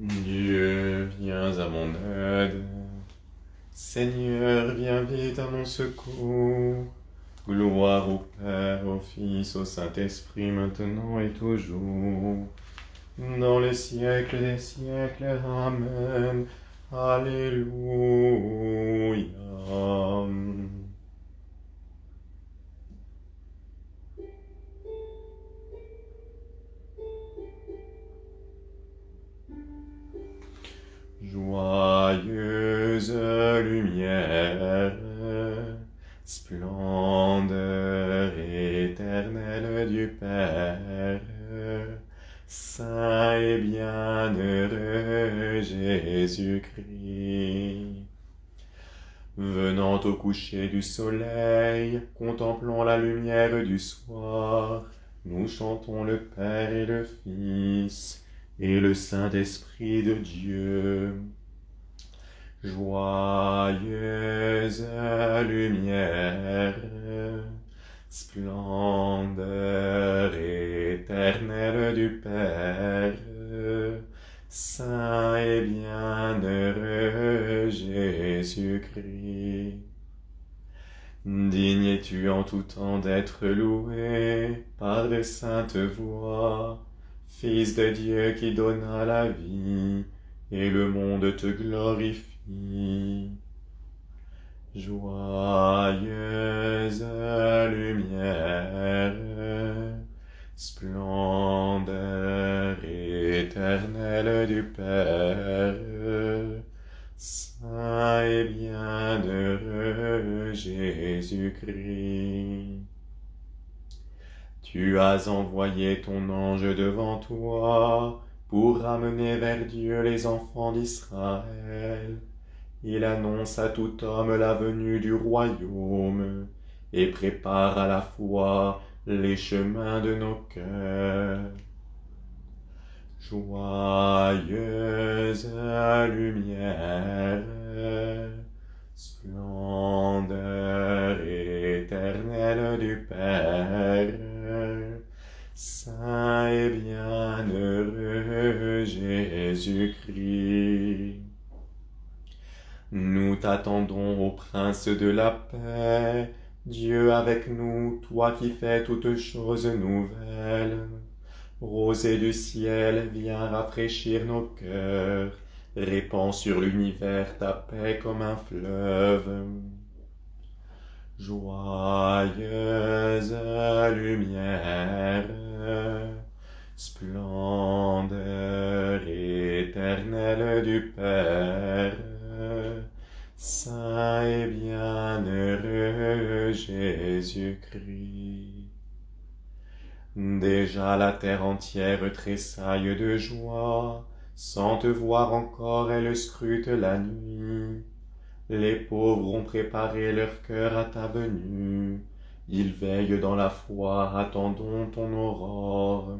Dieu, viens à mon aide. Seigneur, viens vite à mon secours. Gloire au Père, au Fils, au Saint-Esprit, maintenant et toujours. Dans les siècles des siècles. Amen. Alléluia. Joyeuse lumière, splendeur éternelle du Père, Saint et bienheureux Jésus-Christ. Venant au coucher du soleil, contemplant la lumière du soir, nous chantons le Père et le Fils, et le Saint-Esprit de Dieu. Joyeuse lumière, splendeur éternelle du Père, Saint et bienheureux Jésus-Christ. Digne es-tu en tout temps d'être loué par de saintes voix, Fils de Dieu qui donna la vie, et le monde te glorifie. Joyeuse lumière, splendeur éternelle du Père, Saint et bienheureux Jésus-Christ. Tu as envoyé ton ange devant toi pour ramener vers Dieu les enfants d'Israël. Il annonce à tout homme la venue du royaume et prépare à la fois les chemins de nos cœurs. Joyeuse lumière, splendeur éternelle du Père, Saint et bienheureux Jésus-Christ. Nous t'attendons, ô Prince de la paix, Dieu avec nous, toi qui fais toutes choses nouvelles. Rosée du ciel, viens rafraîchir nos cœurs, répands sur l'univers ta paix comme un fleuve. Joyeuse lumière, splendeur éternelle du Père, Saint et bienheureux Jésus-Christ. Déjà la terre entière tressaille de joie, sans te voir encore elle scrute la nuit. Les pauvres ont préparé leur cœur à ta venue, ils veillent dans la foi, attendons ton aurore.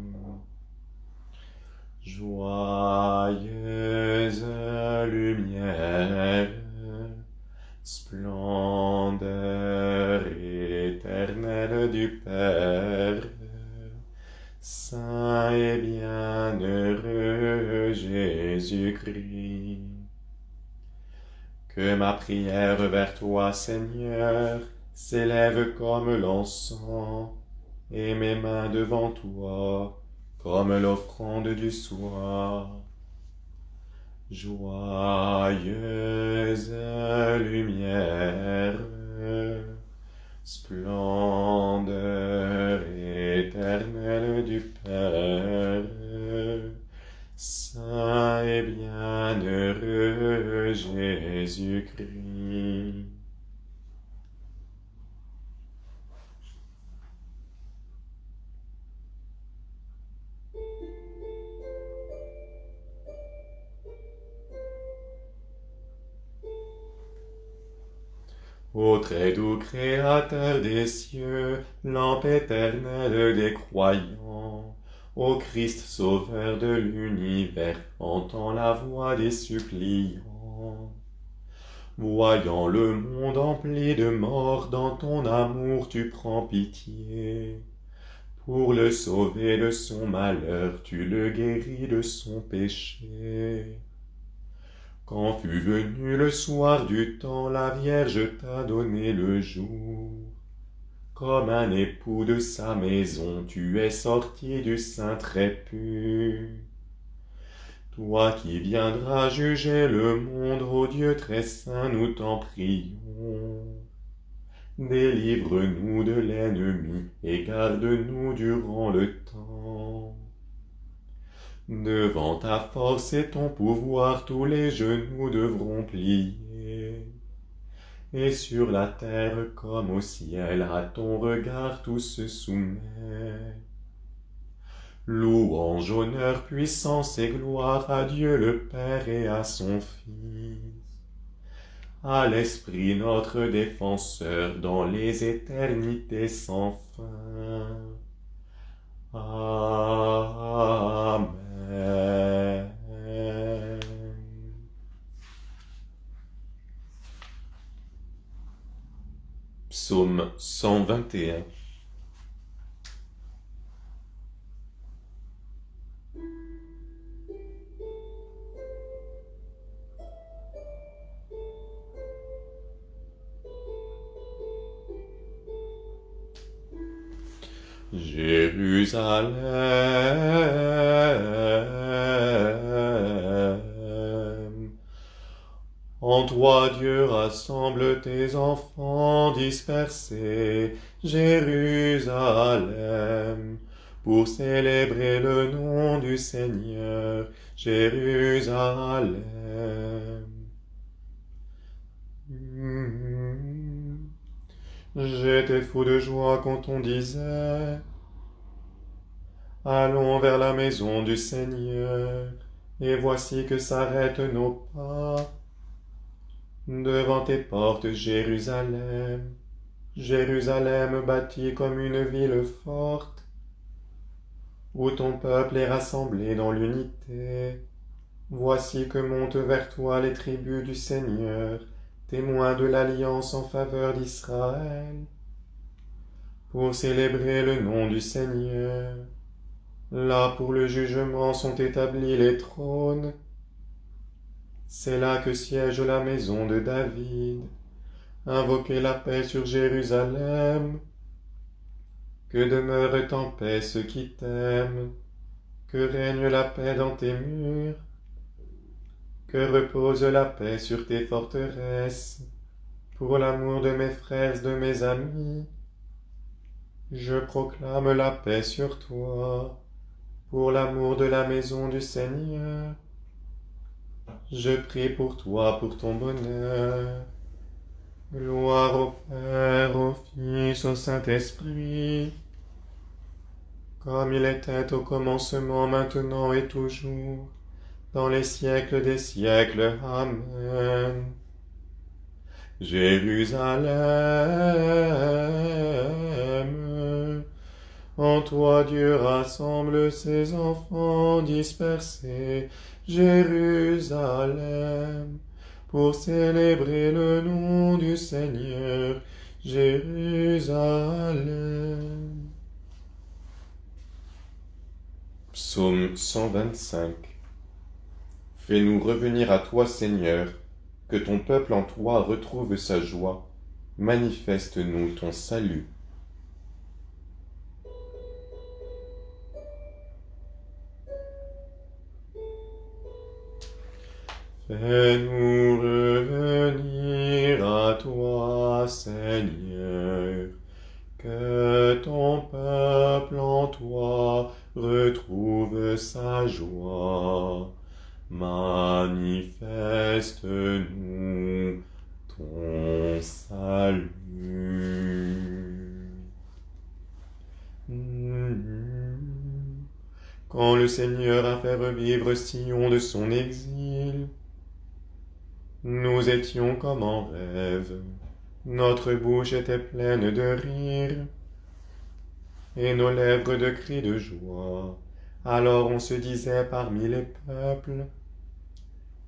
Joyeuse lumière, splendeur éternelle du Père, Saint et bienheureux Jésus-Christ. Que ma prière vers toi, Seigneur, s'élève comme l'encens, et mes mains devant toi, comme l'offrande du soir. Joyeuse lumière, splendeur éternelle du Père, Saint et bienheureux Jésus-Christ. Ô très doux Créateur des cieux, lampe éternelle des croyants, ô Christ Sauveur de l'univers, entends la voix des suppliants. Voyant le monde empli de mort, dans ton amour tu prends pitié. Pour le sauver de son malheur, tu le guéris de son péché. Quand fut venu le soir du temps, la Vierge t'a donné le jour. Comme un époux de sa maison, tu es sorti du sein très pur. Toi qui viendras juger le monde, ô Dieu très saint, nous t'en prions. Délivre-nous de l'ennemi et garde-nous durant le temps. Devant ta force et ton pouvoir, tous les genoux devront plier. Et sur la terre comme au ciel, à ton regard tout se soumet. Louange, honneur, puissance et gloire à Dieu le Père et à son Fils, à l'Esprit notre défenseur dans les éternités sans fin. Amen. Psaume 121. Jérusalem. En toi, Dieu, rassemble tes enfants dispersés, Jérusalem, pour célébrer le nom du Seigneur, Jérusalem. J'étais fou de joie quand on disait: allons vers la maison du Seigneur, et voici que s'arrêtent nos pas. Devant tes portes, Jérusalem, Jérusalem bâtie comme une ville forte, où ton peuple est rassemblé dans l'unité. Voici que montent vers toi les tribus du Seigneur, témoins de l'alliance en faveur d'Israël, pour célébrer le nom du Seigneur. Là pour le jugement sont établis les trônes. C'est là que siège la maison de David. Invoquez la paix sur Jérusalem. Que demeurent en paix ceux qui t'aiment. Que règne la paix dans tes murs. Que repose la paix sur tes forteresses. Pour l'amour de mes frères, de mes amis, je proclame la paix sur toi. Pour l'amour de la maison du Seigneur, je prie pour toi, pour ton bonheur. Gloire au Père, au Fils, au Saint-Esprit, comme il était au commencement, maintenant et toujours, dans les siècles des siècles. Amen. Jérusalem, en toi Dieu rassemble ses enfants dispersés, Jérusalem, pour célébrer le nom du Seigneur, Jérusalem. Psaume 125. Fais-nous revenir à toi, Seigneur, que ton peuple en toi retrouve sa joie. Manifeste-nous ton salut. Fais-nous revenir à toi, Seigneur, que ton peuple en toi retrouve sa joie. Manifeste-nous ton salut. Quand le Seigneur a fait revivre Sion de son exil, nous étions comme en rêve, notre bouche était pleine de rire, et nos lèvres de cris de joie. Alors on se disait parmi les peuples: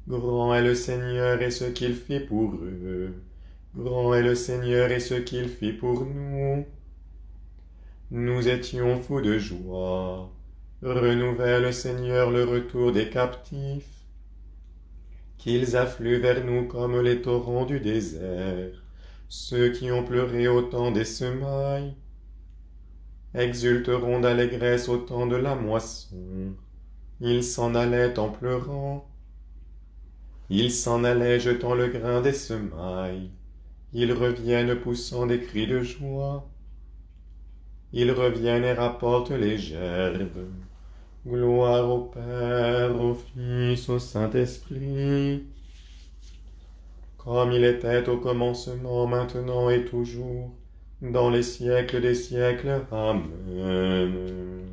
grand est le Seigneur et ce qu'il fit pour eux, grand est le Seigneur et ce qu'il fit pour nous. Nous étions fous de joie. Renouvelle, Seigneur, le retour des captifs, qu'ils affluent vers nous comme les torrents du désert. Ceux qui ont pleuré au temps des semailles exulteront d'allégresse au temps de la moisson. Ils s'en allaient en pleurant, ils s'en allaient jetant le grain des semailles. Ils reviennent poussant des cris de joie. Ils reviennent et rapportent les gerbes. Gloire au Père, au Fils, au Saint-Esprit, comme il était au commencement, maintenant et toujours, dans les siècles des siècles. Amen.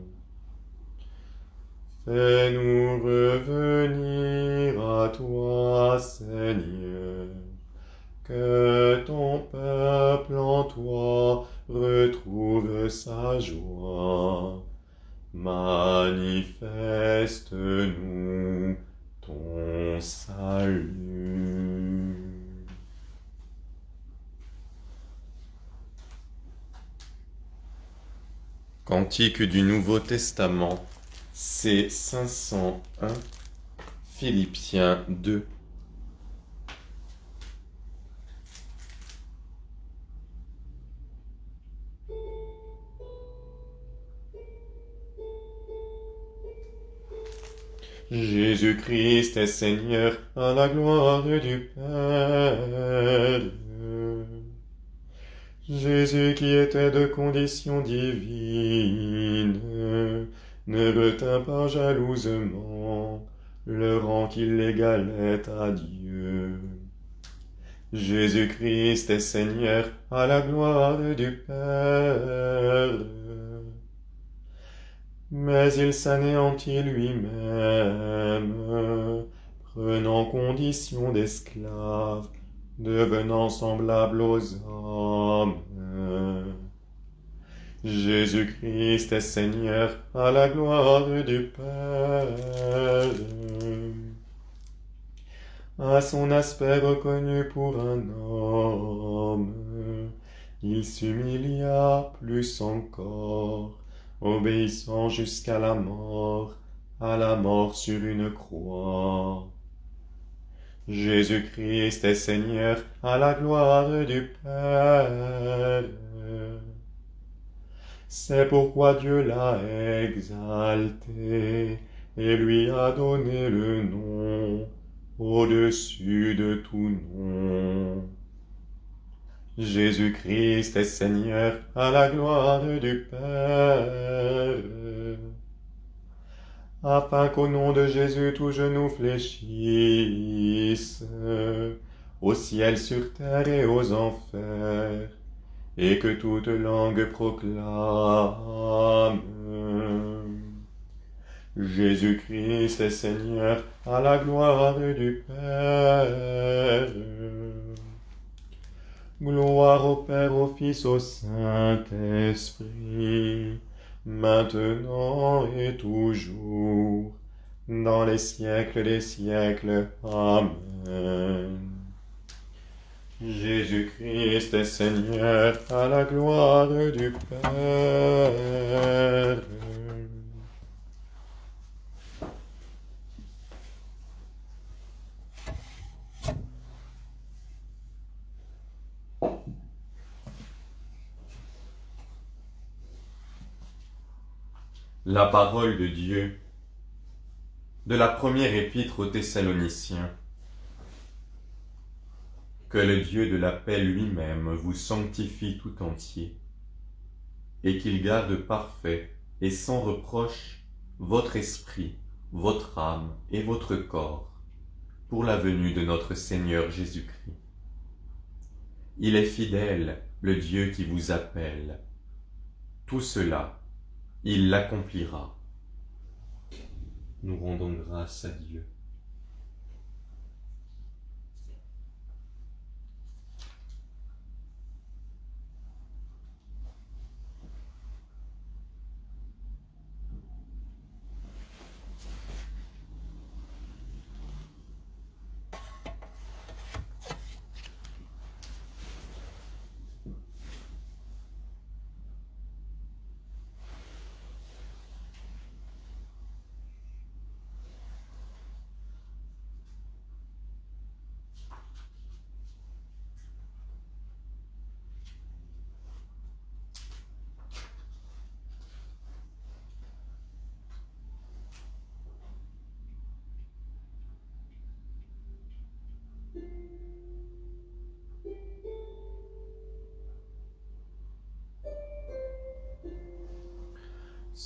Fais-nous revenir à toi, Seigneur, que ton peuple en toi retrouve sa joie. Manifeste-nous ton salut. Cantique du Nouveau Testament, C 501, Philippiens 2. Jésus-Christ est Seigneur à la gloire du Père. Jésus qui était de condition divine ne retint pas jalousement le rang qui l'égalait à Dieu. Jésus-Christ est Seigneur à la gloire du Père. Mais il s'anéantit lui-même, prenant condition d'esclave, devenant semblable aux hommes. Jésus-Christ est Seigneur à la gloire du Père. À son aspect reconnu pour un homme, il s'humilia plus encore, obéissant jusqu'à la mort sur une croix. Jésus-Christ est Seigneur à la gloire du Père. C'est pourquoi Dieu l'a exalté et lui a donné le nom au-dessus de tout nom. Jésus-Christ est Seigneur à la gloire du Père, afin qu'au nom de Jésus tout genou fléchisse, au ciel, sur terre et aux enfers, et que toute langue proclame: Jésus-Christ est Seigneur à la gloire du Père. Gloire au Père, au Fils, au Saint-Esprit, maintenant et toujours, dans les siècles des siècles. Amen. Jésus-Christ est Seigneur à la gloire du Père. La parole de Dieu de la première épître aux Thessaloniciens. Que le Dieu de la paix lui-même vous sanctifie tout entier, et qu'il garde parfait et sans reproche votre esprit, votre âme et votre corps, pour la venue de notre Seigneur Jésus-Christ. Il est fidèle, le Dieu qui vous appelle. Tout cela, il l'accomplira. Nous rendons grâce à Dieu.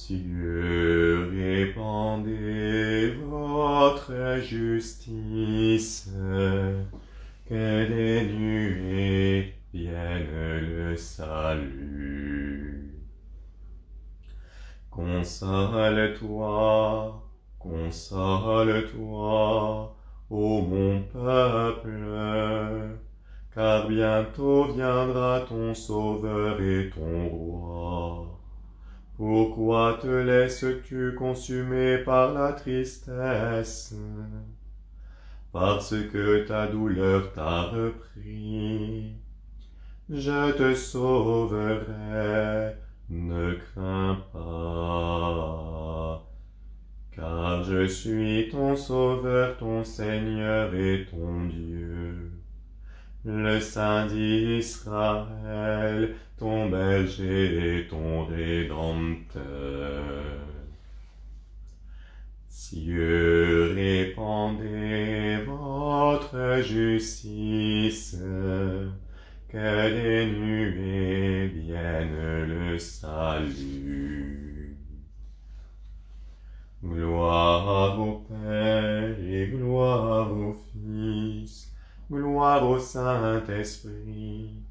Cieux, répandez votre justice, que des nuées vienne le salut. Console-toi, console-toi, ô mon peuple, car bientôt viendra ton Sauveur et ton Roi. Pourquoi te laisses-tu consumer par la tristesse? Parce que ta douleur t'a repris. Je te sauverai, ne crains pas, car je suis ton Sauveur, ton Seigneur et ton Dieu, le Saint d'Israël, ton berger et ton Rédempteur. Cieux, répandez votre justice, que des nuées vienne le salut. Gloire au Père et gloire au Fils, gloire au Saint-Esprit,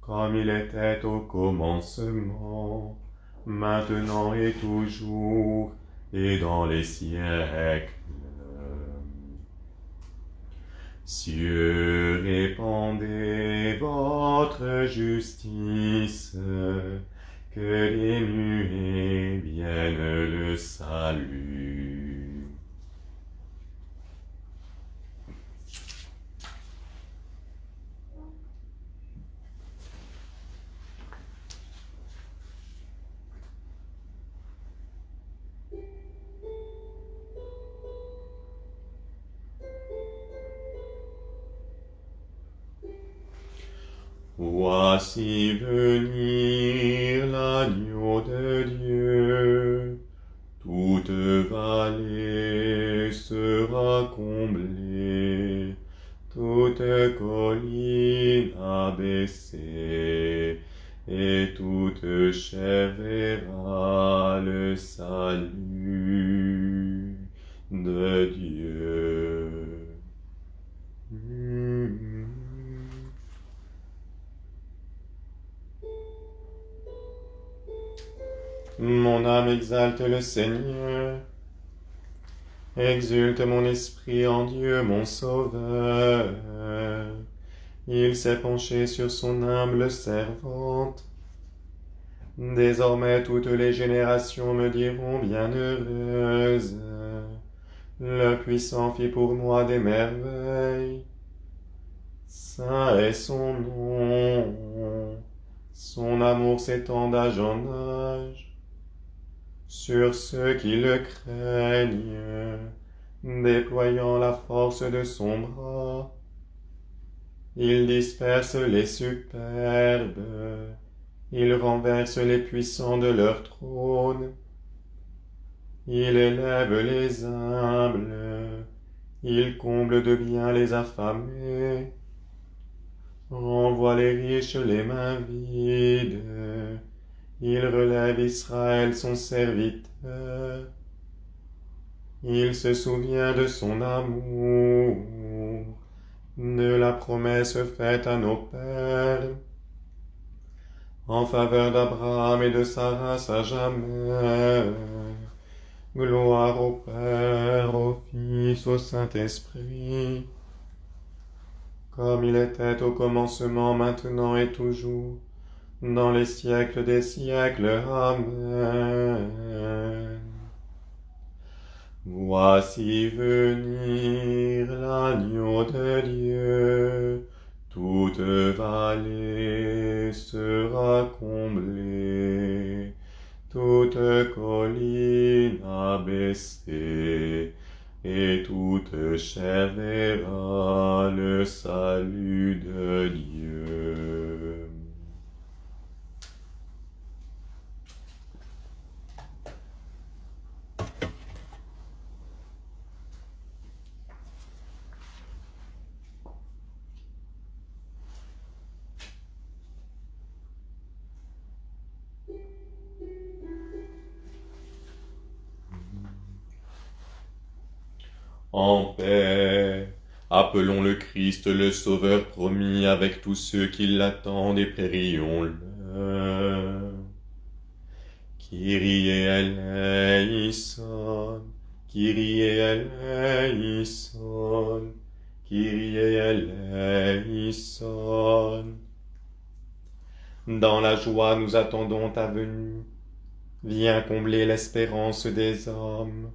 comme il était au commencement, maintenant et toujours, et dans les siècles. Cieux, répandez votre justice, que des nuées vienne le salut. Voici venir l'agneau de Dieu, toute vallée sera comblée, toute colline abaissée, et toute chair verra le salut de Dieu. Mon âme exalte le Seigneur, exulte mon esprit en Dieu mon Sauveur. Il s'est penché sur son humble servante. Désormais toutes les générations me diront bienheureuse. Le Puissant fit pour moi des merveilles. Saint est son nom. Son amour s'étend d'âge en âge sur ceux qui le craignent, déployant la force de son bras. Il disperse les superbes, il renverse les puissants de leur trône. Il élève les humbles, il comble de bien les affamés, renvoie les riches les mains vides. Il relève Israël son serviteur. Il se souvient de son amour, de la promesse faite à nos pères, en faveur d'Abraham et de sa race à jamais. Gloire au Père, au Fils, au Saint-Esprit, comme il était au commencement, maintenant et toujours, dans les siècles des siècles. Amen. Voici venir l'agneau de Dieu, toute vallée sera comblée, toute colline abaissée, et toute chair verra le salut de Dieu. En paix, appelons le Christ, le Sauveur promis, avec tous ceux qui l'attendent et prions-le. Kyrie eleison, Kyrie eleison, Kyrie eleison. Dans la joie nous attendons ta venue, viens combler l'espérance des hommes.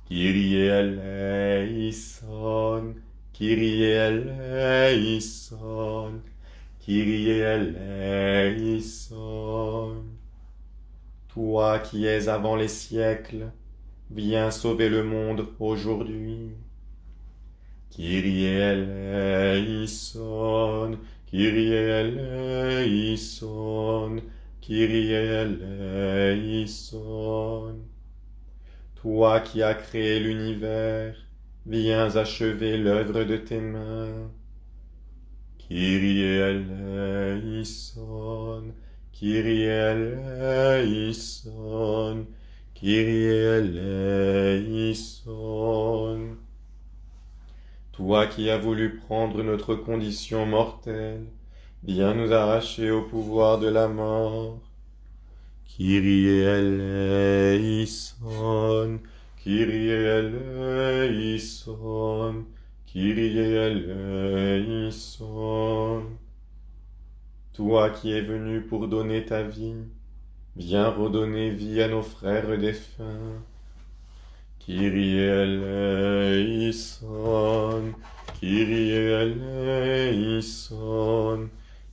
Kyrie eleison, Kyrie eleison, Kyrie eleison. Toi qui es avant les siècles, viens sauver le monde aujourd'hui. Kyrie eleison, Kyrie eleison, Kyrie eleison. Toi qui as créé l'univers, viens achever l'œuvre de tes mains. Kyrie eleison, Kyrie eleison, Kyrie eleison. Toi qui as voulu prendre notre condition mortelle, viens nous arracher au pouvoir de la mort. Kyrie eleison, Kyrie eleison, Kyrie eleison. Toi qui es venu pour donner ta vie, viens redonner vie à nos frères défunts. Kyrie eleison, Kyrie eleison,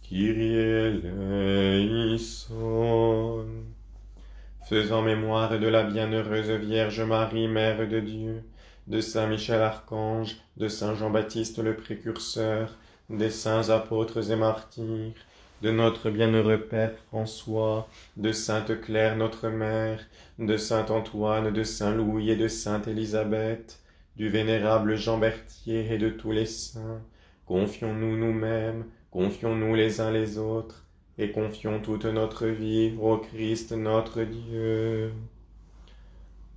Kyrie eleison. Faisant mémoire de la bienheureuse Vierge Marie, Mère de Dieu, de Saint Michel Archange, de Saint Jean-Baptiste le Précurseur, des saints apôtres et martyrs, de notre bienheureux Père François, de Sainte Claire notre Mère, de Saint Antoine, de Saint Louis et de Sainte Élisabeth, du vénérable Jean Berthier et de tous les saints, confions-nous nous-mêmes, confions-nous les uns les autres, et confions toute notre vie au Christ notre Dieu.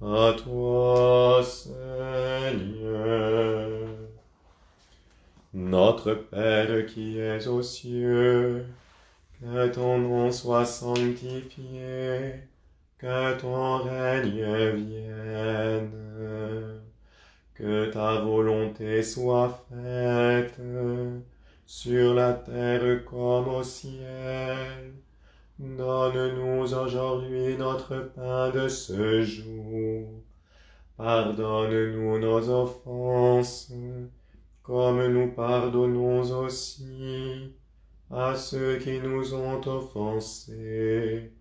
À toi, Seigneur. Notre Père qui es aux cieux, que ton nom soit sanctifié, que ton règne vienne, que ta volonté soit faite, sur la terre comme au ciel. Donne-nous aujourd'hui notre pain de ce jour. Pardonne-nous nos offenses, comme nous pardonnons aussi à ceux qui nous ont offensés.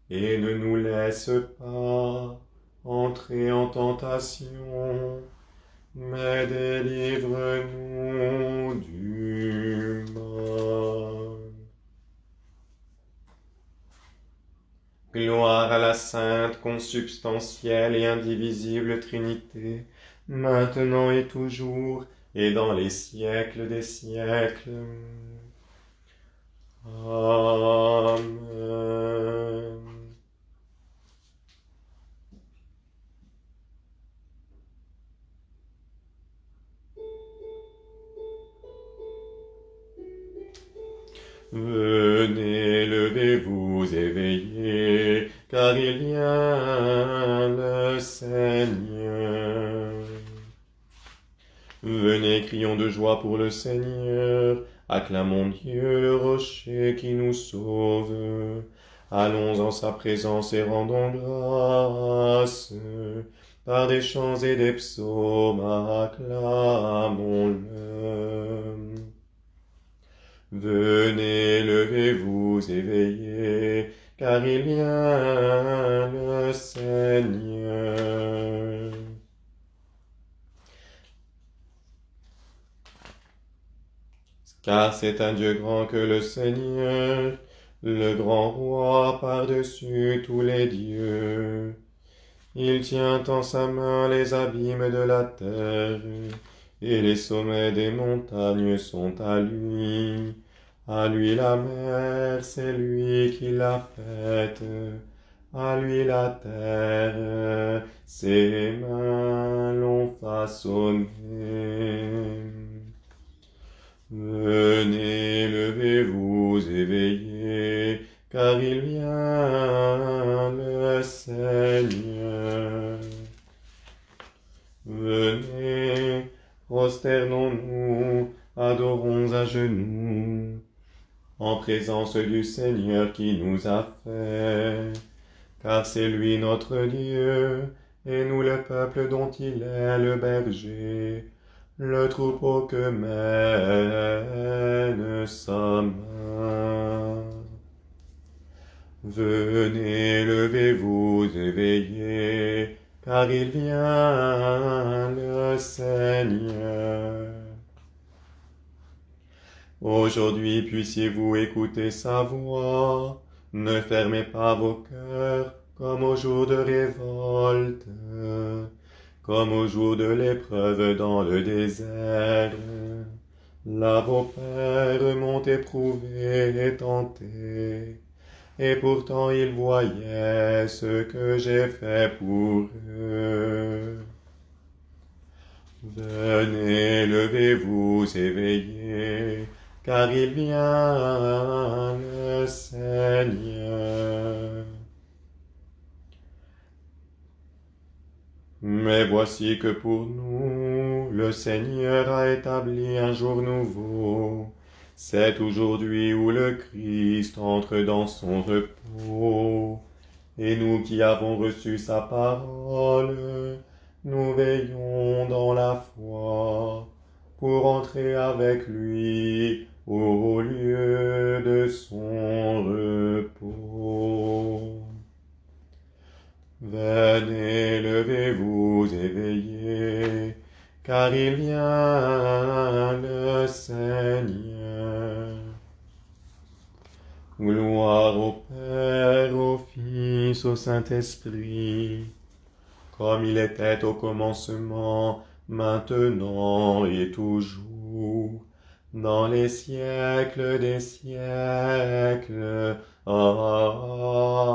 Et ne nous laisse pas entrer en tentation, mais délivre-nous du mal. Gloire à la sainte, consubstantielle et indivisible Trinité, maintenant et toujours, et dans les siècles des siècles. Amen. Venez, levez-vous, éveillez, car il vient le Seigneur. Venez, crions de joie pour le Seigneur, acclamons Dieu, le rocher qui nous sauve. Allons en sa présence et rendons grâce. Par des chants et des psaumes, acclamons-le. Venez, levez-vous, éveillez, car il vient le Seigneur. Car c'est un Dieu grand que le Seigneur, le grand roi par-dessus tous les dieux. Il tient en sa main les abîmes de la terre, et les sommets des montagnes sont à lui. À lui la mer, c'est lui qui l'a faite. À lui la terre, ses mains l'ont façonnée. sonner. Venez, levez-vous, éveillez, car il vient le Seigneur. Venez, prosternons-nous, adorons à genoux, en présence du Seigneur qui nous a fait, car c'est lui notre Dieu, et nous le peuple dont il est le berger, le troupeau que mène sa main. Venez, levez-vous, éveillez, car il vient le Seigneur. Aujourd'hui puissiez-vous écouter sa voix, ne fermez pas vos cœurs comme au jour de révolte, comme au jour de l'épreuve dans le désert. Là vos pères m'ont éprouvé et tenté, et pourtant ils voyaient ce que j'ai fait pour eux. Venez, levez-vous, éveillez, car il vient le Seigneur. Mais voici que pour nous, le Seigneur a établi un jour nouveau. C'est aujourd'hui où le Christ entre dans son repos. Et nous qui avons reçu sa parole, nous veillons dans la foi pour entrer avec lui au lieu de son repos. Venez, levez-vous, éveillez, car il vient le Seigneur. Gloire au Père, au Fils, au Saint-Esprit, comme il était au commencement, maintenant et toujours, dans les siècles des siècles. Amen.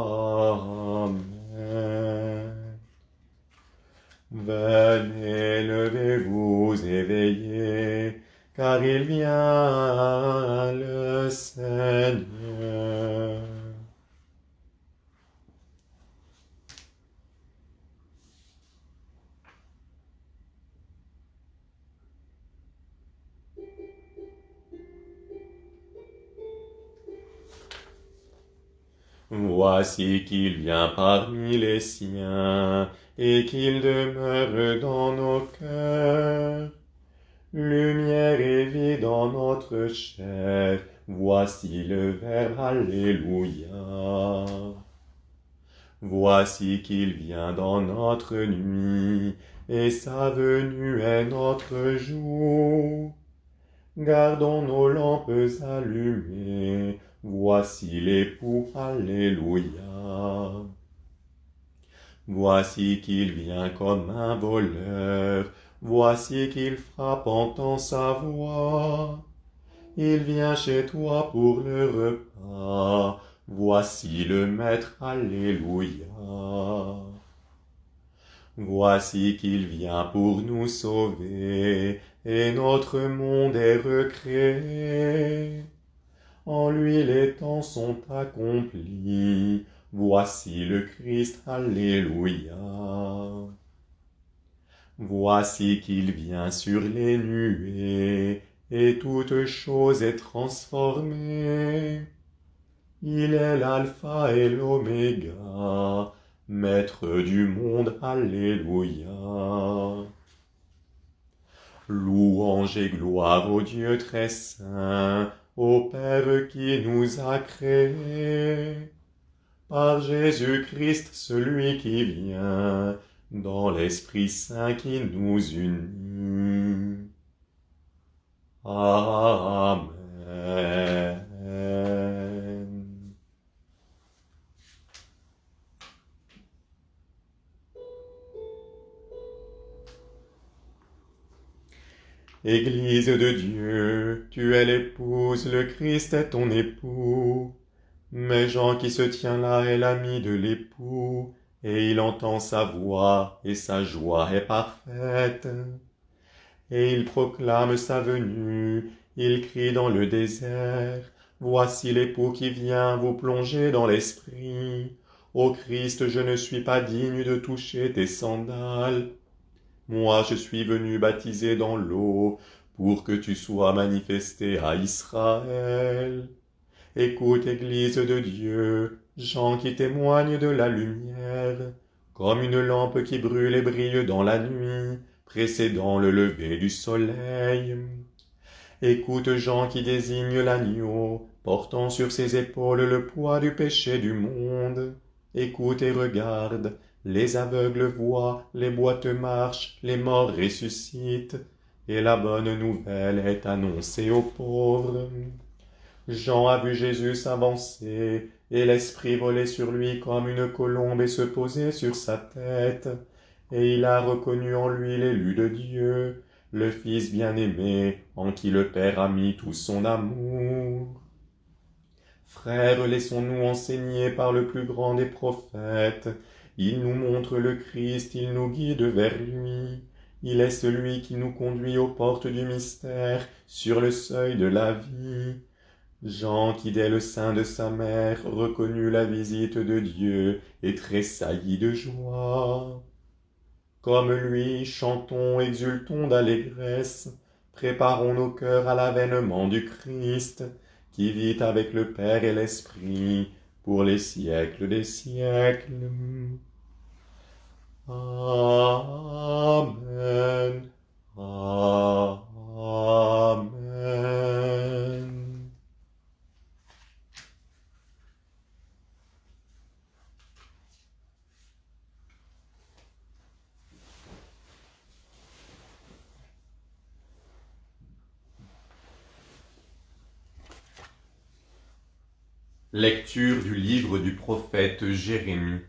Venez, levez-vous, éveillez, car il vient le Seigneur. Voici qu'il vient parmi les siens, et qu'il demeure dans nos cœurs. Lumière et vie dans notre chair, voici le Verbe, Alléluia. Voici qu'il vient dans notre nuit, et sa venue est notre jour. Gardons nos lampes allumées, voici l'époux, Alléluia. Voici qu'il vient comme un voleur, voici qu'il frappe, entend sa voix. Il vient chez toi pour le repas, voici le Maître, Alléluia. Voici qu'il vient pour nous sauver, et notre monde est recréé. En lui les temps sont accomplis, voici le Christ, Alléluia. Voici qu'il vient sur les nuées, et toute chose est transformée. Il est l'alpha et l'oméga, Maître du monde, Alléluia. Louange et gloire au Dieu très saint, au Père qui nous a créés, par Jésus-Christ, celui qui vient, dans l'Esprit Saint qui nous unit. Amen. Église de Dieu, tu es l'épouse, le Christ est ton époux. Mais Jean qui se tient là est l'ami de l'époux, et il entend sa voix, et sa joie est parfaite. Et il proclame sa venue, il crie dans le désert, voici l'époux qui vient vous plonger dans l'esprit. Ô Christ, je ne suis pas digne de toucher tes sandales. Moi, je suis venu baptiser dans l'eau, pour que tu sois manifesté à Israël. Écoute, Église de Dieu, gens qui témoignent de la lumière, comme une lampe qui brûle et brille dans la nuit, précédant le lever du soleil. Écoute, gens qui désignent l'agneau, portant sur ses épaules le poids du péché du monde. Écoute et regarde, les aveugles voient, les boiteux marchent, les morts ressuscitent, et la bonne nouvelle est annoncée aux pauvres. Jean a vu Jésus s'avancer, et l'Esprit voler sur lui comme une colombe et se poser sur sa tête. Et il a reconnu en lui l'élu de Dieu, le Fils bien-aimé, en qui le Père a mis tout son amour. Frères, laissons-nous enseigner par le plus grand des prophètes. Il nous montre le Christ, il nous guide vers lui. Il est celui qui nous conduit aux portes du mystère, sur le seuil de la vie. Jean, qui dès le sein de sa mère reconnut la visite de Dieu et tressaillit de joie. Comme lui, chantons, exultons d'allégresse, préparons nos cœurs à l'avènement du Christ, qui vit avec le Père et l'Esprit pour les siècles des siècles. Amen. Amen. Lecture du livre du prophète Jérémie.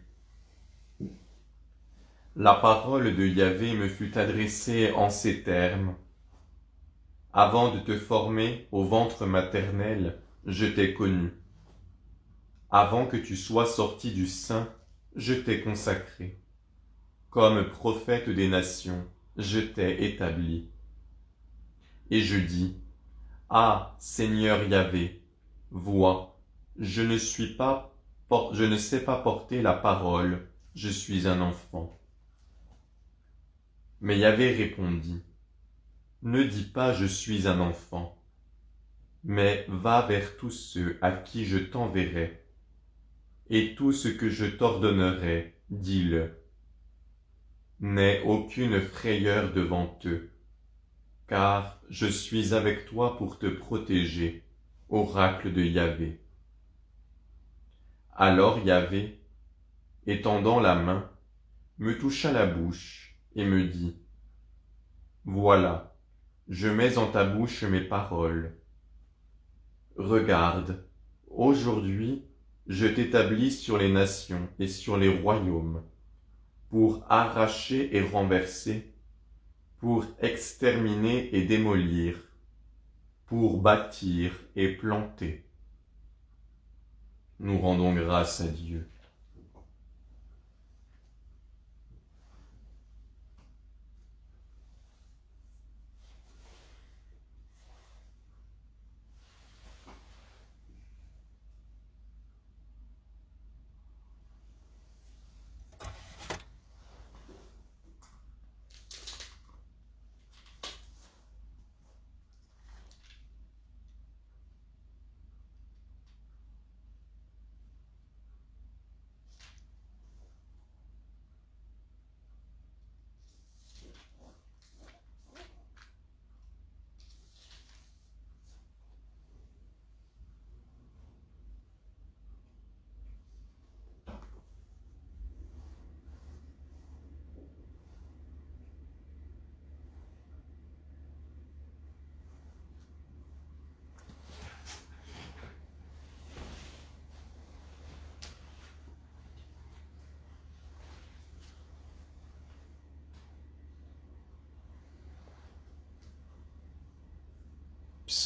La parole de Yahvé me fut adressée en ces termes. Avant de te former au ventre maternel, je t'ai connu. Avant que tu sois sorti du sein, je t'ai consacré. Comme prophète des nations, je t'ai établi. Et je dis, Ah, Seigneur Yahvé, vois, je ne sais pas porter la parole, je suis un enfant. Mais Yahvé répondit, Ne dis pas je suis un enfant, mais va vers tous ceux à qui je t'enverrai, et tout ce que je t'ordonnerai, dis-le. N'aie aucune frayeur devant eux, car je suis avec toi pour te protéger, oracle de Yahvé. Alors Yahvé, étendant la main, me toucha la bouche et me dit, Voilà, je mets en ta bouche mes paroles. Regarde, aujourd'hui, je t'établis sur les nations et sur les royaumes, pour arracher et renverser, pour exterminer et démolir, pour bâtir et planter. Nous rendons grâce à Dieu.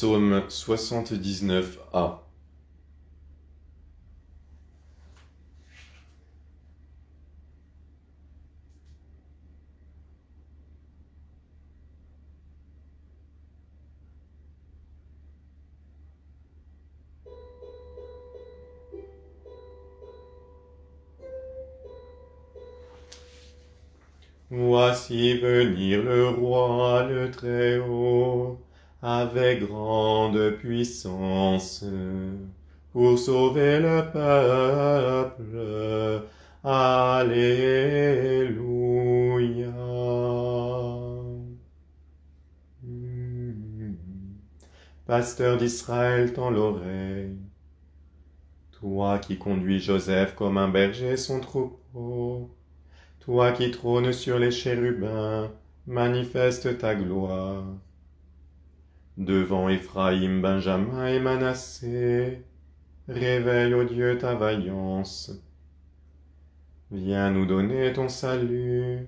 Psaume 79a. Voici venir le roi, le Très-Haut, avec grande puissance, pour sauver le peuple. Alléluia. Pasteur d'Israël, tends l'oreille. Toi qui conduis Joseph comme un berger son troupeau, toi qui trônes sur les chérubins, manifeste ta gloire. Devant Éphraïm, Benjamin et Manassé, réveille, ô Dieu, ta vaillance. Viens nous donner ton salut,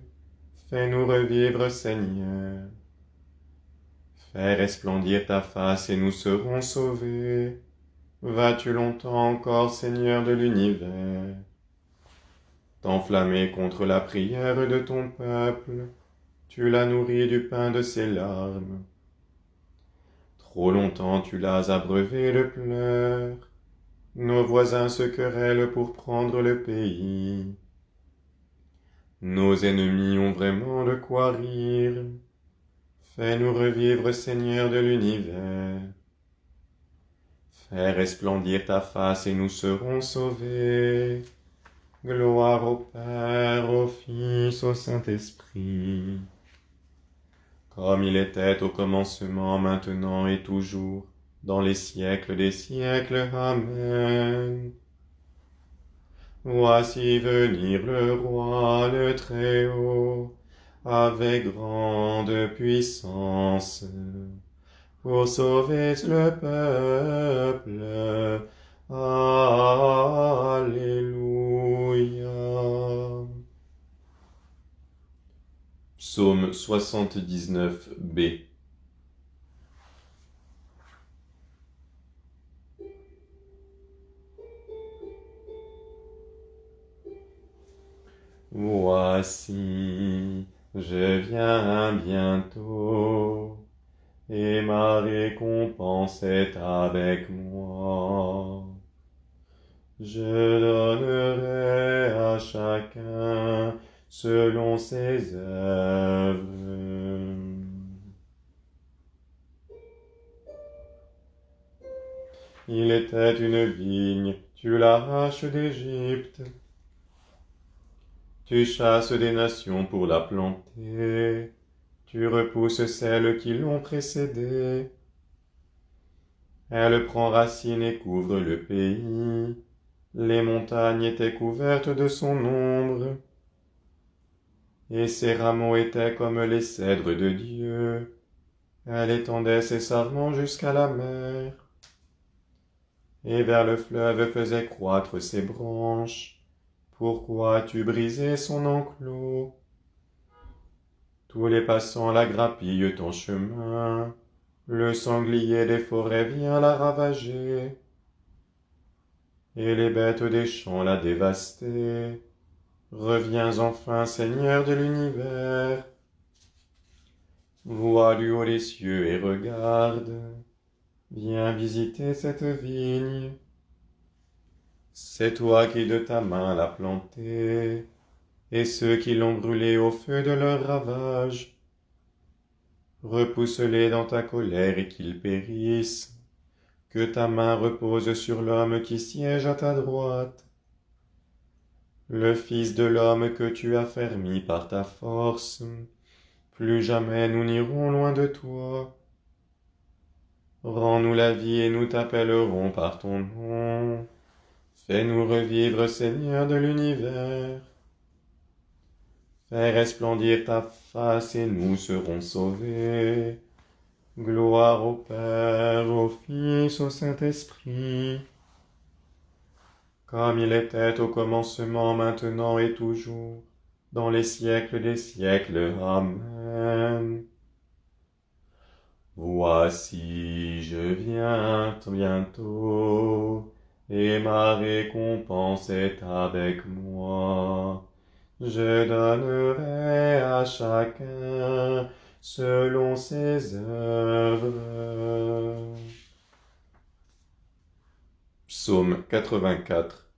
fais-nous revivre, Seigneur. Fais resplendir ta face et nous serons sauvés. Vas-tu longtemps encore, Seigneur de l'univers, t'enflammer contre la prière de ton peuple? Tu l'as nourri du pain de ses larmes. Trop longtemps tu l'as abreuvé de pleurs. Nos voisins se querellent pour prendre le pays. Nos ennemis ont vraiment de quoi rire. Fais-nous revivre, Seigneur de l'univers. Fais resplendir ta face et nous serons sauvés. Gloire au Père, au Fils, au Saint-Esprit, comme il était au commencement, maintenant et toujours, dans les siècles des siècles. Amen. Voici venir le roi, le Très-Haut, avec grande puissance, pour sauver le peuple. Alléluia. Psaume 79b. Voici, je viens bientôt, et ma récompense est avec moi. Je donnerai à chacun selon ses œuvres. Il était une vigne, tu l'arraches d'Égypte. Tu chasses des nations pour la planter. Tu repousses celles qui l'ont précédée. Elle prend racine et couvre le pays. Les montagnes étaient couvertes de son ombre. Et ses rameaux étaient comme les cèdres de Dieu. Elle étendait ses sarments jusqu'à la mer. Et vers le fleuve faisait croître ses branches. Pourquoi as-tu brisé son enclos? Tous les passants la grappillent en chemin. Le sanglier des forêts vient la ravager. Et les bêtes des champs la dévaster. Reviens enfin, Seigneur de l'univers. Vois du haut des cieux et regarde. Viens visiter cette vigne. C'est toi qui de ta main l'as plantée, et ceux qui l'ont brûlée au feu de leur ravage. Repousse-les dans ta colère et qu'ils périssent. Que ta main repose sur l'homme qui siège à ta droite. Le Fils de l'homme que tu as fermi par ta force. Plus jamais nous n'irons loin de toi. Rends-nous la vie et nous t'appellerons par ton nom. Fais-nous revivre, Seigneur de l'univers. Fais resplendir ta face et nous serons sauvés. Gloire au Père, au Fils, au Saint-Esprit, comme il était au commencement, maintenant et toujours, dans les siècles des siècles. Amen. Voici, je viens bientôt, et ma récompense est avec moi. Je donnerai à chacun selon ses œuvres. Psaume 84.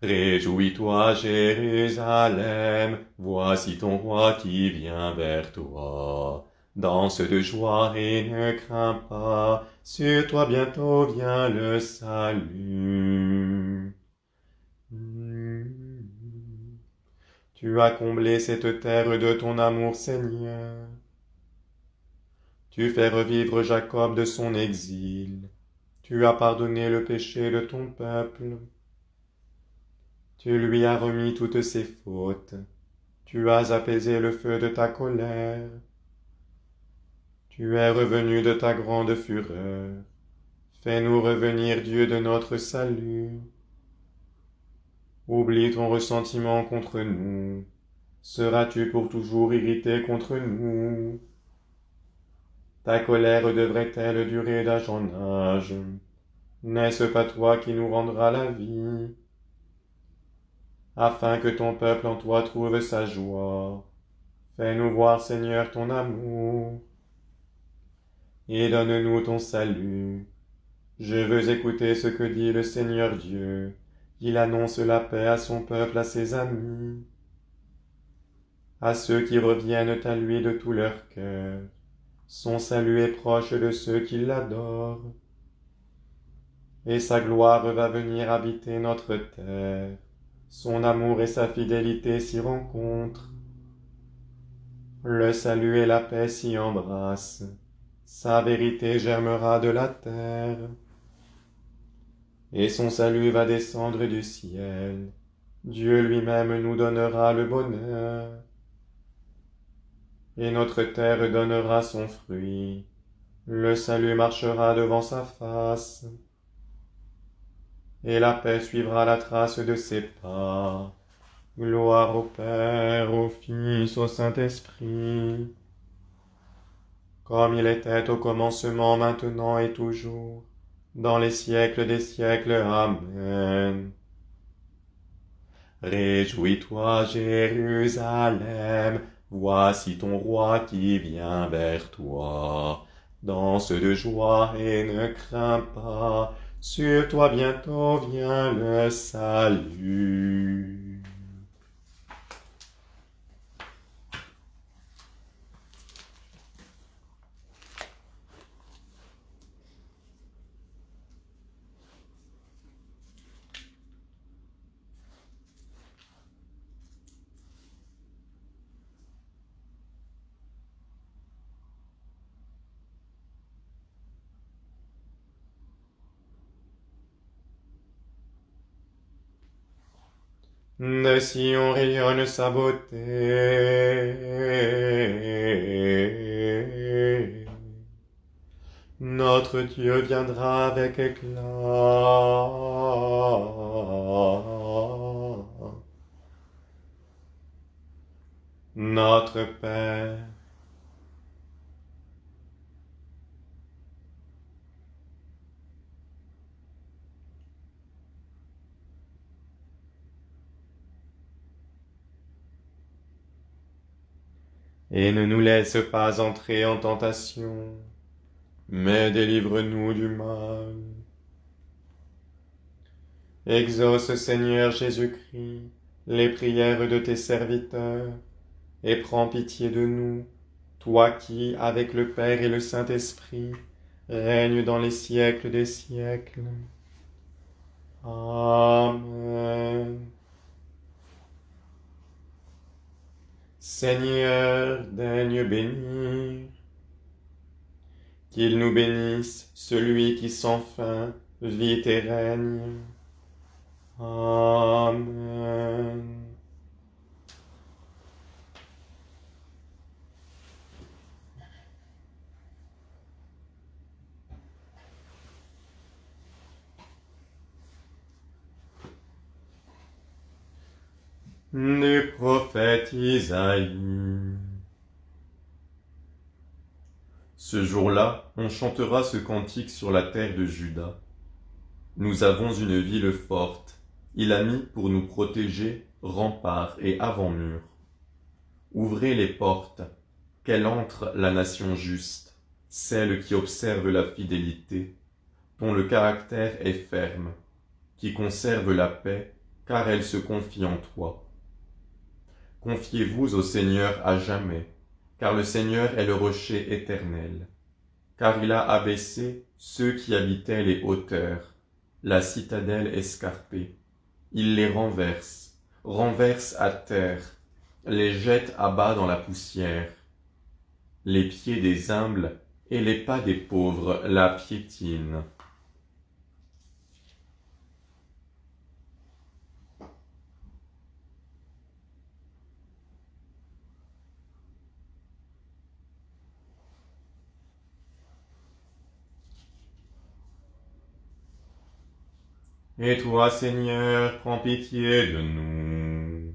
Réjouis-toi, Jérusalem, voici ton roi qui vient vers toi. Danse de joie et ne crains pas, sur toi bientôt vient le salut. Tu as comblé cette terre de ton amour, Seigneur. Tu fais revivre Jacob de son exil. Tu as pardonné le péché de ton peuple. Tu lui as remis toutes ses fautes. Tu as apaisé le feu de ta colère. Tu es revenu de ta grande fureur. Fais-nous revenir, Dieu de notre salut. Oublie ton ressentiment contre nous. Seras-tu pour toujours irrité contre nous? Ta colère devrait-elle durer d'âge en âge? N'est-ce pas toi qui nous rendras la vie? Afin que ton peuple en toi trouve sa joie. Fais-nous voir, Seigneur, ton amour. Et donne-nous ton salut. Je veux écouter ce que dit le Seigneur Dieu. Il annonce la paix à son peuple, à ses amis, à ceux qui reviennent à lui de tout leur cœur. Son salut est proche de ceux qui l'adorent. Et sa gloire va venir habiter notre terre. Son amour et sa fidélité s'y rencontrent. Le salut et la paix s'y embrassent. Sa vérité germera de la terre. Et son salut va descendre du ciel. Dieu lui-même nous donnera le bonheur. Et notre terre donnera son fruit. Le salut marchera devant sa face. Et la paix suivra la trace de ses pas. Gloire au Père, au Fils, au Saint-Esprit, comme il était au commencement, maintenant et toujours, dans les siècles des siècles. Amen. Réjouis-toi, Jérusalem, voici ton roi qui vient vers toi. Danse de joie et ne crains pas, sur toi bientôt vient le salut. De Sion rayonne sa beauté. Notre Dieu viendra avec éclat. Notre Père, et ne nous laisse pas entrer en tentation, mais délivre-nous du mal. Exauce, Seigneur Jésus-Christ, les prières de tes serviteurs, et prends pitié de nous, toi qui, avec le Père et le Saint-Esprit, règnes dans les siècles des siècles. Amen. Seigneur, daigne bénir. Qu'il nous bénisse, celui qui sans fin vit et règne. Amen. Du prophète Isaïe. Ce jour-là, on chantera ce cantique sur la terre de Juda. Nous avons une ville forte. Il a mis pour nous protéger remparts et avant-murs. Ouvrez les portes, qu'elle entre la nation juste, celle qui observe la fidélité, dont le caractère est ferme, qui conserve la paix, car elle se confie en toi. Confiez-vous au Seigneur à jamais, car le Seigneur est le rocher éternel. Car il a abaissé ceux qui habitaient les hauteurs, la citadelle escarpée. Il les renverse à terre, les jette à bas dans la poussière. Les pieds des humbles et les pas des pauvres la piétinent. Et toi, Seigneur, prends pitié de nous.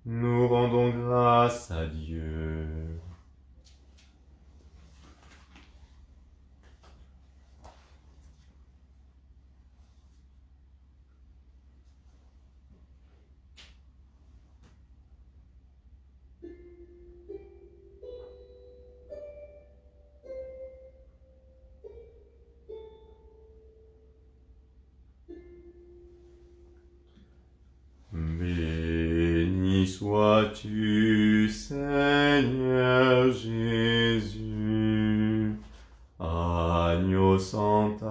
Nous rendons grâce à Dieu. Béni sois-tu, Seigneur Jésus, agneau sans tache,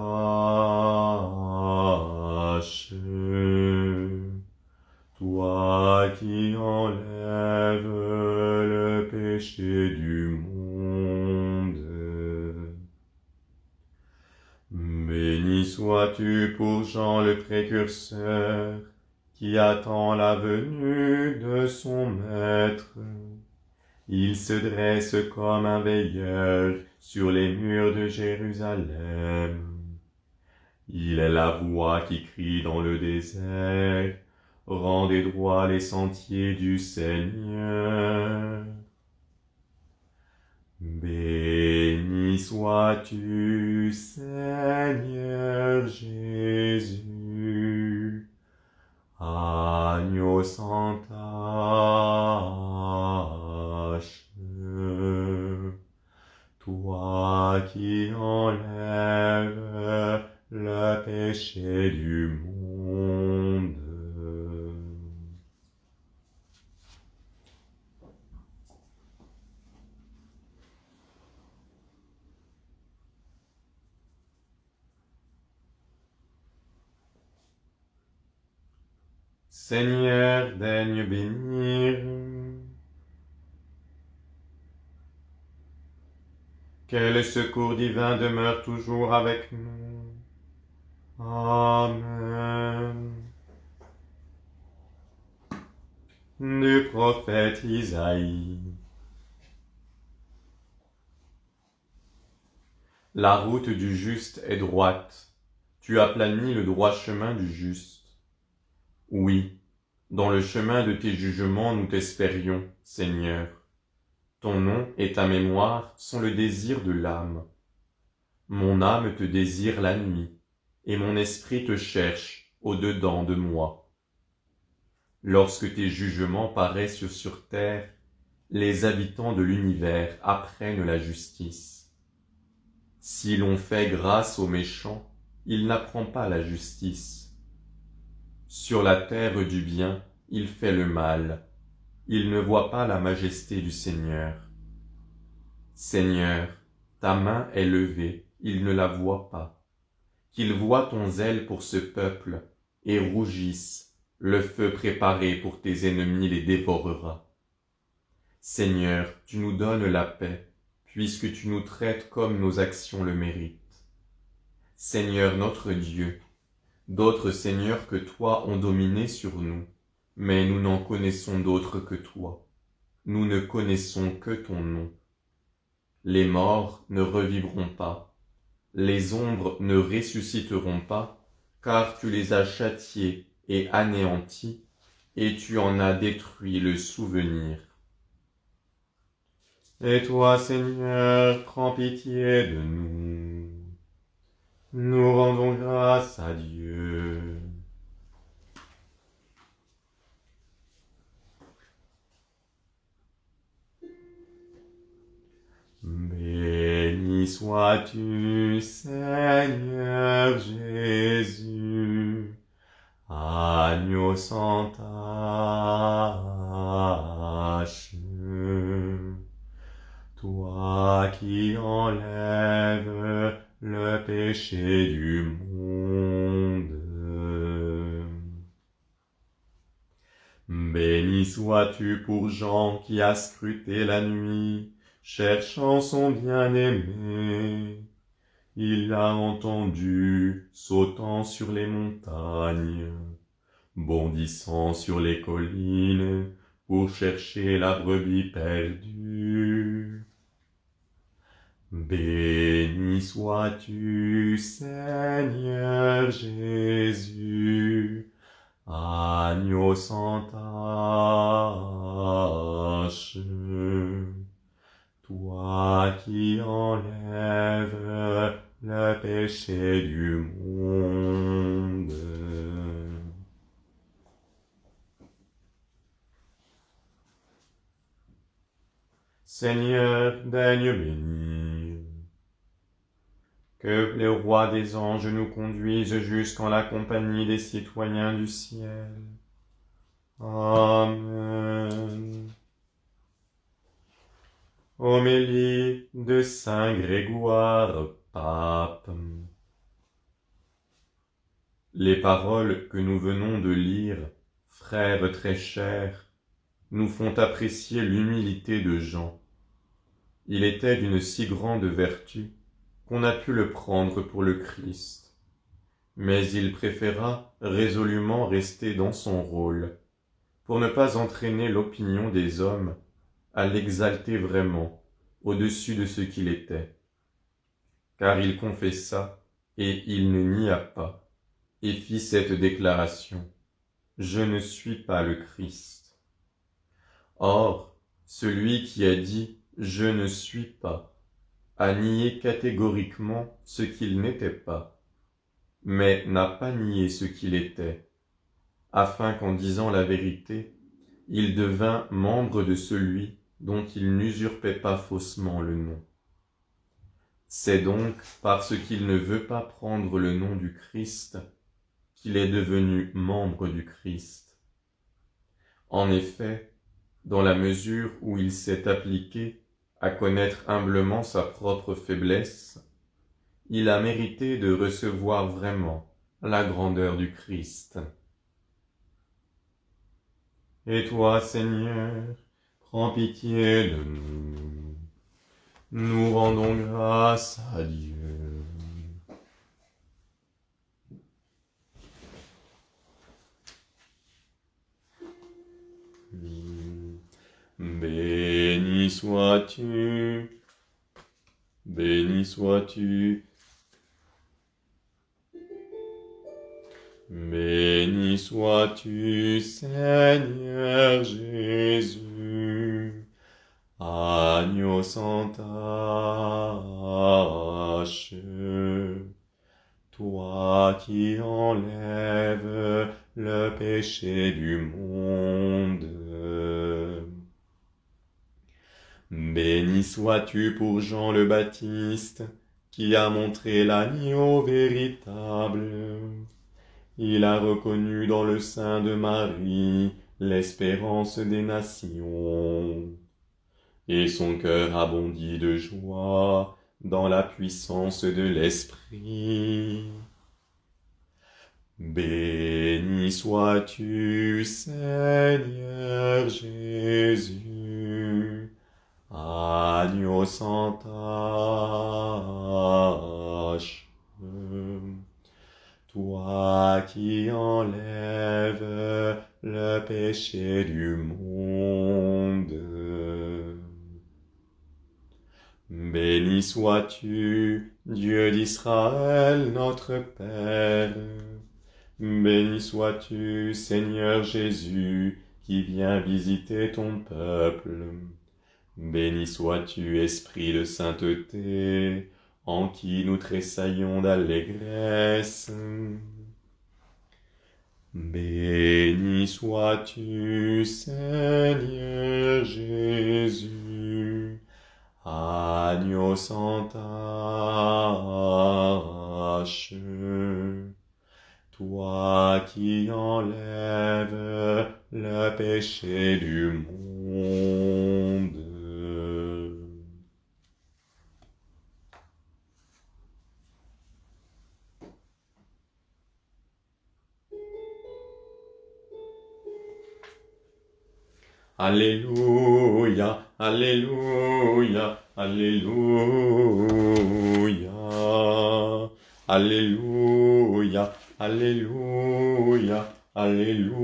toi qui enlèves le péché du monde. Béni sois-tu pour Jean le précurseur, qui attend la venue de son maître. Il se dresse comme un veilleur sur les murs de Jérusalem. Il est la voix qui crie dans le désert, rendez droits les sentiers du Seigneur. Béni sois-tu, Seigneur Jésus, agneau sans tache, toi qui enlèves le péché du monde. Seigneur, daigne bénir. Que le secours divin demeure toujours avec nous. Amen. Du prophète Isaïe. La route du juste est droite. Tu aplanis le droit chemin du juste. Oui, dans le chemin de tes jugements nous t'espérions, Seigneur. Ton nom et ta mémoire sont le désir de l'âme. Mon âme te désire la nuit, et mon esprit te cherche au-dedans de moi. Lorsque tes jugements paraissent sur terre, les habitants de l'univers apprennent la justice. Si l'on fait grâce aux méchants, il n'apprend pas la justice. Sur la terre du bien, il fait le mal. Il ne voit pas la majesté du Seigneur. Seigneur, ta main est levée, il ne la voit pas. Qu'il voie ton zèle pour ce peuple, et rougisse, le feu préparé pour tes ennemis les dévorera. Seigneur, tu nous donnes la paix, puisque tu nous traites comme nos actions le méritent. Seigneur notre Dieu, d'autres seigneurs que toi ont dominé sur nous, mais nous n'en connaissons d'autres que toi. Nous ne connaissons que ton nom. Les morts ne revivront pas, les ombres ne ressusciteront pas, car tu les as châtiés et anéantis, et tu en as détruit le souvenir. Et toi, Seigneur, prends pitié de nous. Nous rendons grâce à Dieu. Béni sois-tu, Seigneur Jésus, agneau sans le péché du monde. Béni sois-tu pour Jean qui a scruté la nuit, cherchant son bien-aimé. Il l'a entendu, sautant sur les montagnes, bondissant sur les collines, pour chercher la brebis perdue. Béni sois-tu, Seigneur Jésus, agneau sans tache, toi qui enlèves le péché du monde. Seigneur, daigne bénir. Que le roi des anges nous conduise jusqu'en la compagnie des citoyens du ciel. Amen. Homélie de Saint Grégoire, pape. Les paroles que nous venons de lire, frères très chers, nous font apprécier l'humilité de Jean. Il était d'une si grande vertu qu'on a pu le prendre pour le Christ. Mais il préféra résolument rester dans son rôle, pour ne pas entraîner l'opinion des hommes à l'exalter vraiment au-dessus de ce qu'il était. Car il confessa, et il ne nia pas, et fit cette déclaration: « Je ne suis pas le Christ. » Or, celui qui a dit « Je ne suis pas » a nié catégoriquement ce qu'il n'était pas, mais n'a pas nié ce qu'il était, afin qu'en disant la vérité, il devint membre de celui dont il n'usurpait pas faussement le nom. C'est donc parce qu'il ne veut pas prendre le nom du Christ qu'il est devenu membre du Christ. En effet, dans la mesure où il s'est appliqué à connaître humblement sa propre faiblesse, il a mérité de recevoir vraiment la grandeur du Christ. Et toi, Seigneur, prends pitié de nous. Nous rendons grâce à Dieu. Béni sois-tu, béni sois-tu, béni sois-tu, Seigneur Jésus, agneau sans tache, toi qui enlèves le péché du monde. Béni sois-tu pour Jean le Baptiste, qui a montré l'agneau véritable. Il a reconnu dans le sein de Marie l'espérance des nations, et son cœur a bondi de joie dans la puissance de l'Esprit. Béni sois-tu, Seigneur Jésus, agneau sans tache, toi qui enlèves le péché du monde. Béni sois-tu, Dieu d'Israël, notre Père. Béni sois-tu, Seigneur Jésus, qui viens visiter ton peuple. Béni sois-tu, Esprit de sainteté, en qui nous tressaillons d'allégresse. Béni sois-tu, Seigneur Jésus, agneau sans tache, toi qui enlèves le péché du monde. Alléluia, Alléluia, Alléluia. Alléluia, Alléluia, Alléluia.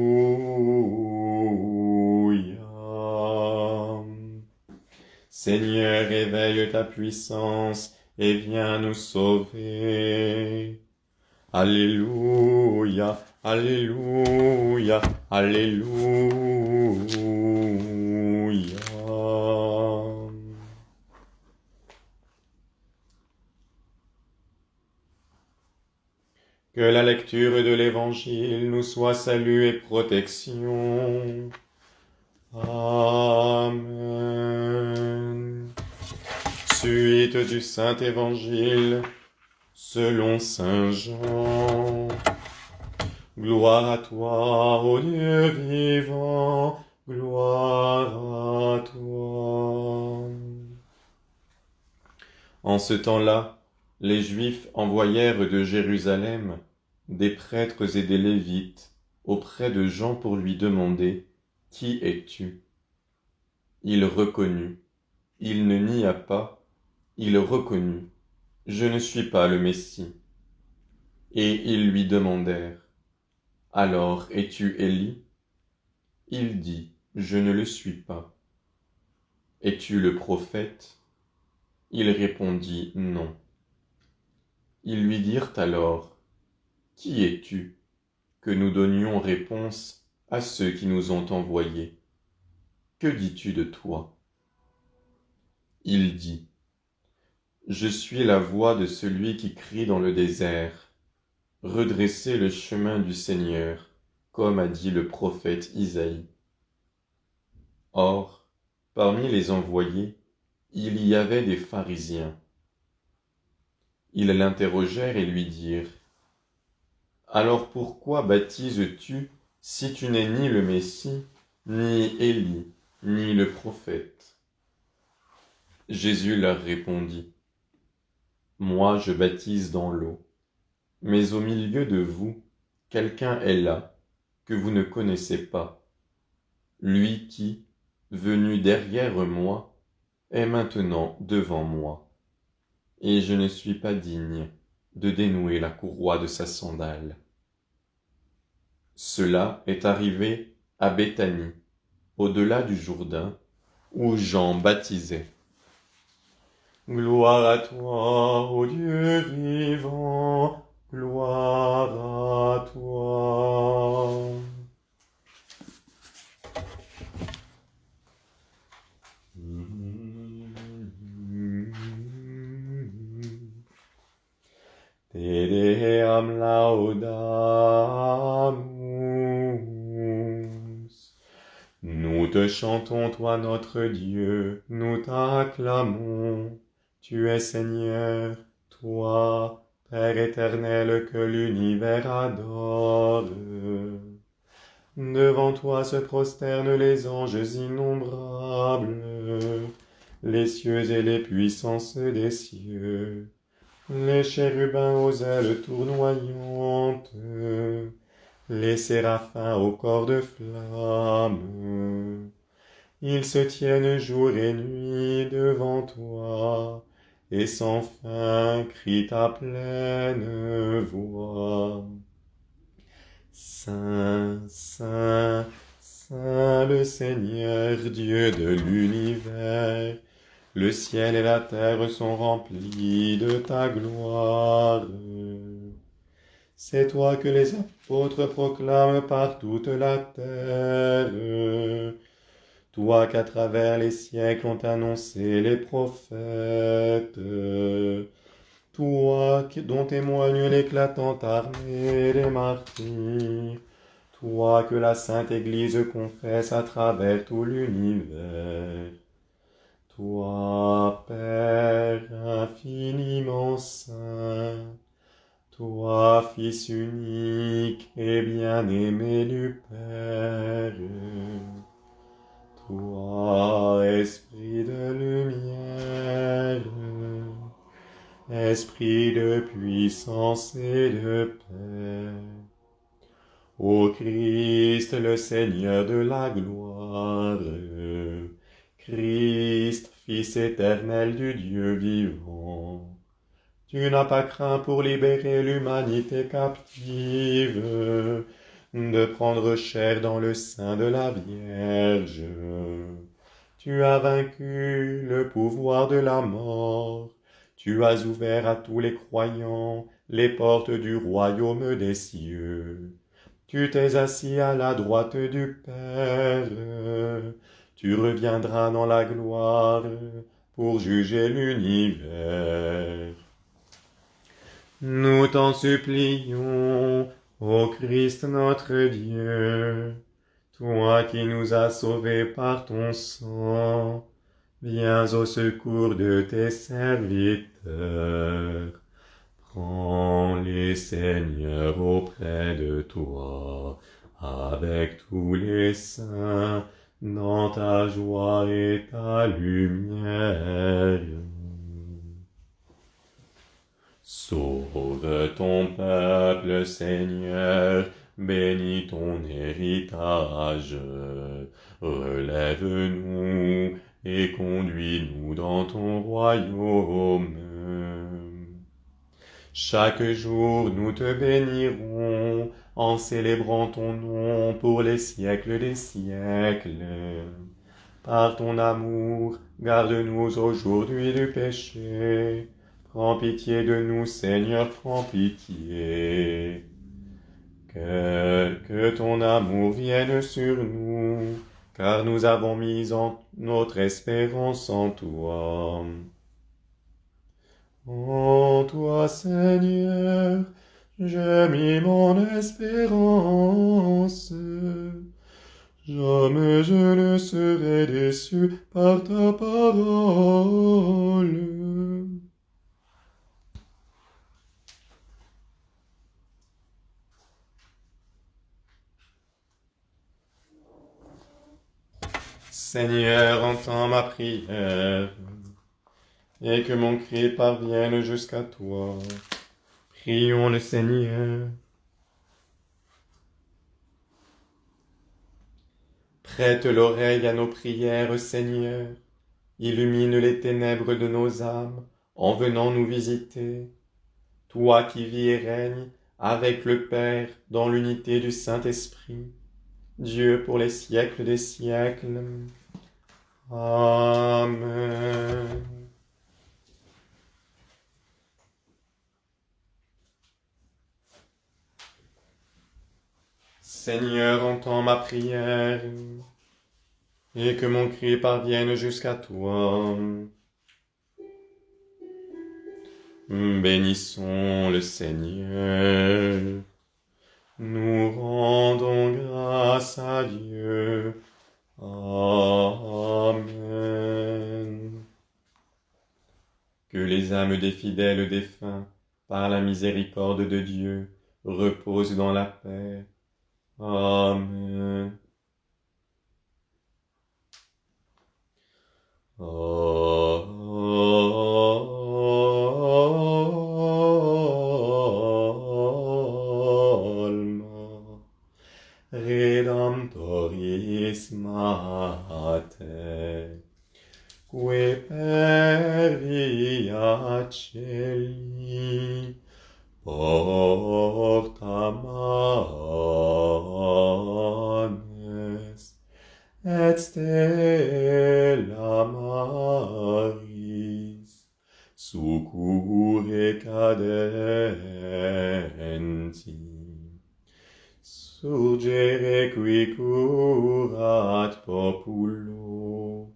Seigneur, révèle ta puissance et viens nous sauver. Alléluia, Alléluia, Alléluia. Que la lecture de l'Évangile nous soit salut et protection. Amen. Suite du Saint-Évangile selon Saint Jean. Gloire à toi, ô Dieu vivant, gloire à toi. En ce temps-là, les Juifs envoyèrent de Jérusalem des prêtres et des Lévites auprès de Jean pour lui demander « Qui es-tu » Il reconnut, il ne nia pas, il reconnut « Je ne suis pas le Messie ». Et ils lui demandèrent « Alors es-tu Élie » Il dit « Je ne le suis pas ». « Es-tu le prophète » Il répondit « Non ». Ils lui dirent alors « Qui es-tu » que nous donnions réponse à ceux qui nous ont envoyés. Que dis-tu de toi ? Il dit « Je suis la voix de celui qui crie dans le désert. Redressez le chemin du Seigneur, comme a dit le prophète Isaïe. » Or, parmi les envoyés, il y avait des pharisiens. Ils l'interrogèrent et lui dirent « Alors pourquoi baptises-tu si tu n'es ni le Messie, ni Élie, ni le prophète ?» Jésus leur répondit « Moi je baptise dans l'eau, mais au milieu de vous, quelqu'un est là, que vous ne connaissez pas, lui qui, venu derrière moi, est maintenant devant moi, et je ne suis pas digne de dénouer la courroie de sa sandale. » Cela est arrivé à Béthanie, au-delà du Jourdain, où Jean baptisait. Gloire à toi, ô Dieu vivant, gloire à toi. Te Deum laudamus. Nous te chantons, toi notre Dieu, nous t'acclamons. Tu es Seigneur, toi, Père éternel que l'univers adore. Devant toi se prosternent les anges innombrables, les cieux et les puissances des cieux, les chérubins aux ailes tournoyantes, les séraphins au corps de flamme. Ils se tiennent jour et nuit devant toi, et sans fin crient à pleine voix. Saint, Saint, Saint le Seigneur, Dieu de l'univers, le ciel et la terre sont remplis de ta gloire. C'est toi que les apôtres proclament par toute la terre, toi qu'à travers les siècles ont annoncé les prophètes, toi dont témoigne l'éclatante armée des martyrs, toi que la Sainte Église confesse à travers tout l'univers. Toi, Père infiniment saint, toi, Fils unique et bien-aimé du Père, toi, Esprit de lumière, Esprit de puissance et de paix, Ô Christ, le Seigneur de la gloire, Christ, Fils éternel du Dieu vivant, tu n'as pas craint pour libérer l'humanité captive, de prendre chair dans le sein de la Vierge. Tu as vaincu le pouvoir de la mort, tu as ouvert à tous les croyants les portes du royaume des cieux. Tu t'es assis à la droite du Père, tu reviendras dans la gloire pour juger l'univers. Nous t'en supplions, ô Christ notre Dieu, toi qui nous as sauvés par ton sang, viens au secours de tes serviteurs. Prends-les, Seigneur, auprès de toi, avec tous les saints, dans ta joie et ta lumière. Sauve ton peuple, Seigneur, bénis ton héritage, relève-nous et conduis-nous dans ton royaume. Chaque jour nous te bénirons en célébrant ton nom pour les siècles des siècles. Par ton amour, garde-nous aujourd'hui du péché. Prends pitié de nous, Seigneur, prends pitié. Que ton amour vienne sur nous, car nous avons mis notre espérance en toi. En toi, Seigneur, j'ai mis mon espérance. Jamais je ne serai déçu par ta parole. Seigneur, entends ma prière, et que mon cri parvienne jusqu'à toi. Prions le Seigneur. Prête l'oreille à nos prières, Seigneur. Illumine les ténèbres de nos âmes en venant nous visiter. Toi qui vis et règnes avec le Père dans l'unité du Saint-Esprit, Dieu pour les siècles des siècles. Amen. Seigneur, entends ma prière, et que mon cri parvienne jusqu'à toi. Bénissons le Seigneur. Nous rendons grâce à Dieu. Amen. Que les âmes des fidèles défunts, par la miséricorde de Dieu, reposent dans la paix. Amen. Alma Redemptoris Mater, que per via celi porta manes et stella maris succurre cadenti surgere qui curat populo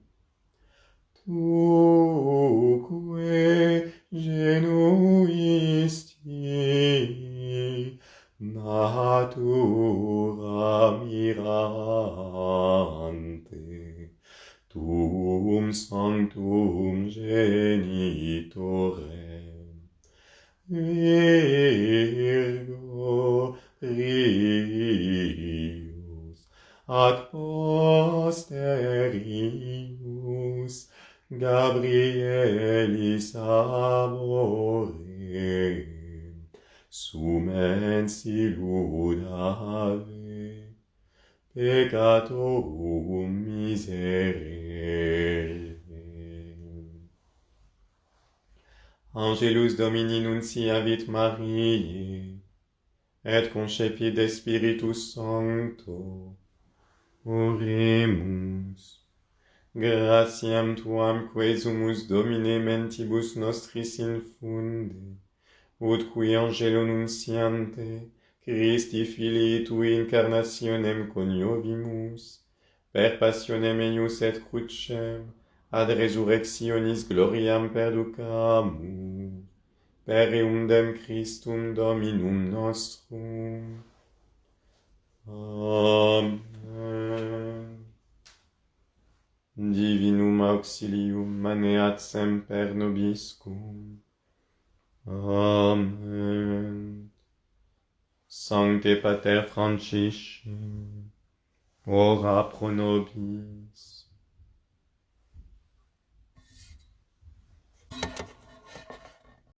tuque genuisti natura mirante tuum sanctum genitorem Virgo Rius ad posterius Gabrielis amore sumen silud ave, peccatorum miserere. Angelus Domini nunciavit Mariae, et concepit de Spiritus Sancto. Oremus. Gratiam tuam quesumus Domine mentibus nostris infunde, ut qui angelo nunciante, Christi Filii tui incarnationem coniovimus, per passionem eius et crucem, ad resurrectionis gloriam perducamus, per eundem Christum Dominum nostrum. Amen. Divinum auxilium maneat semper nobiscum. Amen. Sancte Pater Francisci, ora pro nobis.